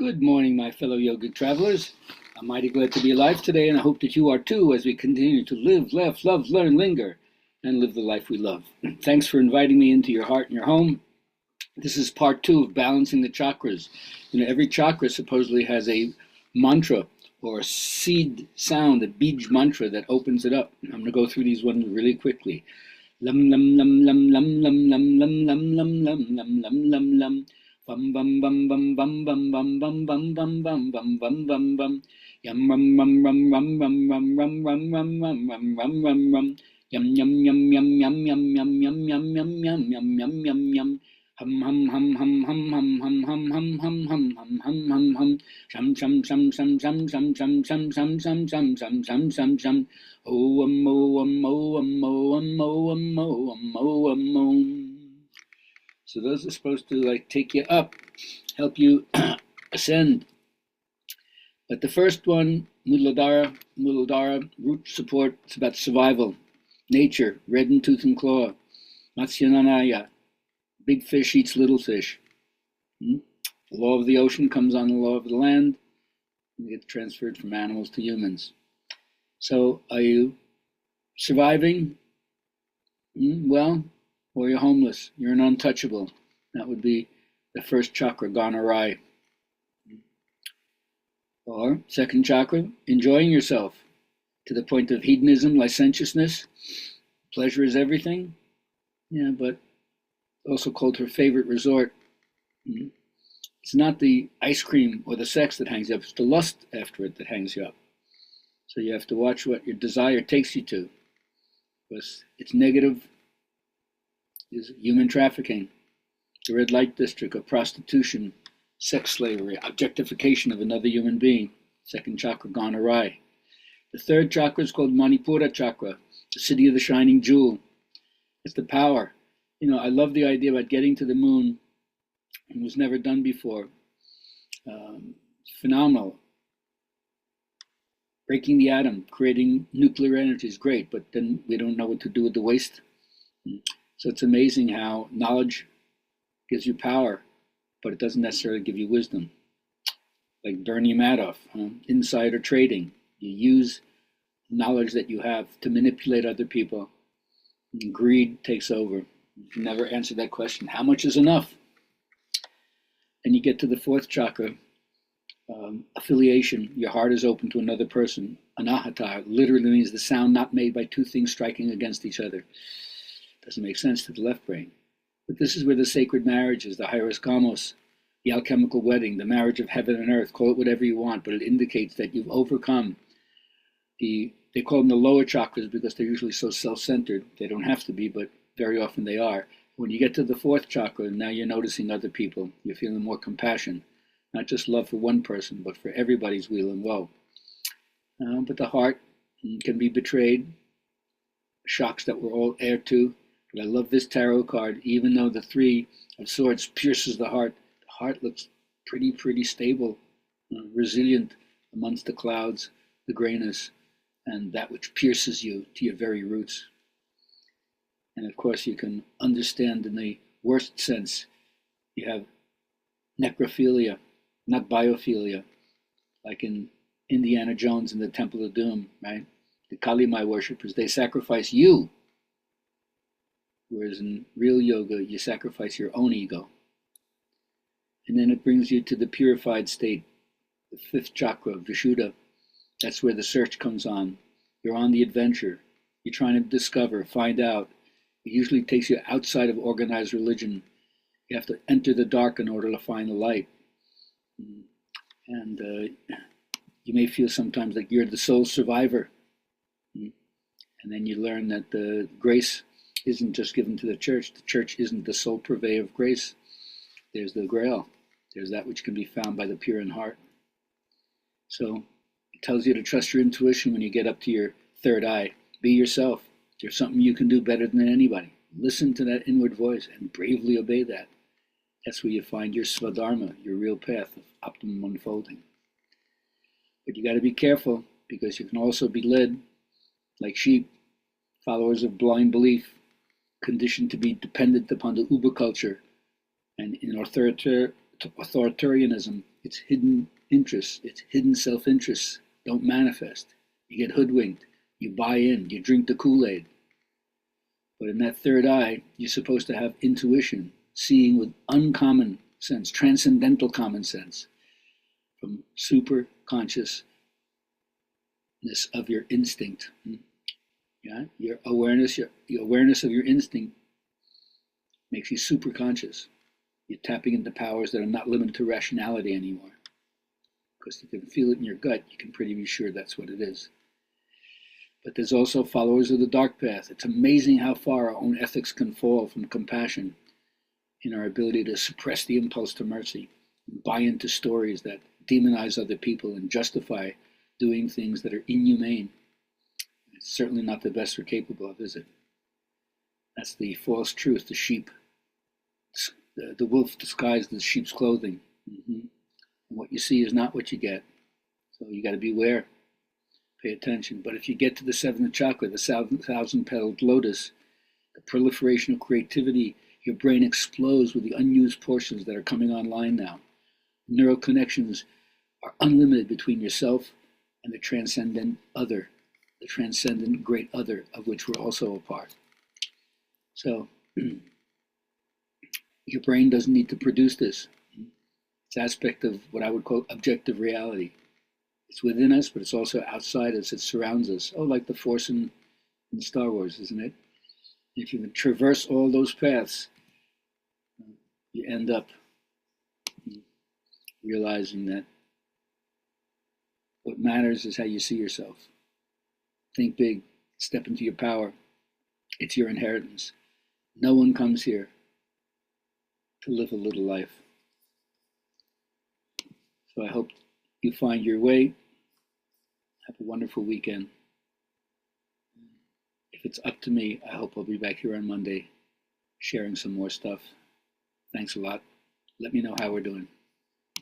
Good morning, my fellow yogic travelers. I'm mighty glad to be alive today, and I hope that you are too as we continue to live, laugh, love, learn, linger, and live the life we love. Thanks for inviting me into your heart and your home. This is part 2 of balancing the chakras. Every chakra supposedly has a mantra or a seed sound, a bij mantra that opens it up. I'm going to go through these ones really quickly. Lum lum lum lum lum lum lum lum lum lum lum lum lum lum lum. Bum bum bum bum bum bum bum bum bum bum bum bum bum bum bum. Yum rum rum rum rum rum rum rum rum rum rum rum rum rum rum. Yum yum yum yum yum yum yum yum yum yum yum yum yum yum yum. Hum hum hum hum hum hum hum hum hum hum hum hum hum hum hum. Shum shum shum shum shum shum shum shum shum shum shum shum shum shum shum. Om om om om om om om. So those are supposed to take you up, help you ascend. But the first one, Muladhara, root support, it's about survival, nature, red in tooth and claw, Matsyananaya, big fish eats little fish. The law of the ocean comes on the law of the land, and get transferred from animals to humans. So are you surviving? Well, or you're homeless, you're an untouchable. That would be the first chakra gone awry. Or second chakra, enjoying yourself to the point of hedonism, licentiousness. Pleasure is everything. Yeah, but also called her favorite resort. It's not the ice cream or the sex that hangs you up, it's the lust after it that hangs you up. So you have to watch what your desire takes you to, because it's negative. Is human trafficking, the red light district of prostitution, sex slavery, objectification of another human being. Second chakra gone awry. The third chakra is called Manipura chakra, the city of the shining jewel. It's the power. I love the idea about getting to the moon. It was never done before. Phenomenal. Breaking the atom, creating nuclear energy is great, but then we don't know what to do with the waste. So it's amazing how knowledge gives you power, but it doesn't necessarily give you wisdom. Like Bernie Madoff, insider trading. You use knowledge that you have to manipulate other people. And greed takes over. You never answer that question, how much is enough? And you get to the fourth chakra, affiliation. Your heart is open to another person. Anahata literally means the sound not made by two things striking against each other. Doesn't make sense to the left brain. But this is where the sacred marriage is, the hieros gamos, the alchemical wedding, the marriage of heaven and earth. Call it whatever you want, but it indicates that you've overcome they call them the lower chakras because they're usually so self-centered. They don't have to be, but very often they are. When you get to the fourth chakra, now you're noticing other people. You're feeling more compassion, not just love for one person, but for everybody's weal and woe. But the heart can be betrayed, shocks that we're all heir to. But I love this tarot card. Even though the Three of Swords pierces the heart looks pretty stable, resilient amongst the clouds, the grayness, and that which pierces you to your very roots. And of course, you can understand in the worst sense, you have necrophilia, not biophilia, like in Indiana Jones in the Temple of Doom, right? The Kali Mai worshippers, they sacrifice you. Whereas in real yoga, you sacrifice your own ego. And then it brings you to the purified state, the fifth chakra, Vishuddha. That's where the search comes on. You're on the adventure. You're trying to discover, find out. It usually takes you outside of organized religion. You have to enter the dark in order to find the light. And you may feel sometimes like you're the sole survivor. And then you learn that the grace isn't just given to the church. The church isn't the sole purveyor of grace. There's the grail. There's that which can be found by the pure in heart. So it tells you to trust your intuition when you get up to your third eye. Be yourself. There's something you can do better than anybody. Listen to that inward voice and bravely obey that. That's where you find your svadharma, your real path of optimum unfolding. But you got to be careful, because you can also be led like sheep, followers of blind belief, conditioned to be dependent upon the uber culture and in authoritarianism It's hidden interests, it's hidden self-interests don't manifest. You get hoodwinked, you buy in, you drink the Kool-Aid. But in that third eye, you're supposed to have intuition, seeing with uncommon sense, transcendental common sense, from super consciousness of your instinct. Yeah, your awareness of your instinct makes you super conscious. You're tapping into powers that are not limited to rationality anymore. Because you can feel it in your gut, you can pretty be sure that's what it is. But there's also followers of the dark path. It's amazing how far our own ethics can fall from compassion in our ability to suppress the impulse to mercy, and buy into stories that demonize other people and justify doing things that are inhumane. It's certainly not the best we're capable of, is it? That's the false truth, the sheep, the wolf disguised as sheep's clothing. And what you see is not what you get. So you got to beware. Pay attention. But if you get to the seventh chakra, the thousand-petaled lotus, the proliferation of creativity, your brain explodes with the unused portions that are coming online now. Neural connections are unlimited between yourself and the transcendent other, the transcendent great other of which we're also a part. So your brain doesn't need to produce this. It's an aspect of what I would call objective reality. It's within us, but it's also outside us. It surrounds us. Oh, like the Force in Star Wars, isn't it? If you can traverse all those paths, you end up realizing that what matters is how you see yourself. Think big. Step into your power. It's your inheritance. No one comes here to live a little life. So I hope you find your way. Have a wonderful weekend. If it's up to me, I hope I'll be back here on Monday sharing some more stuff. Thanks a lot. Let me know how we're doing.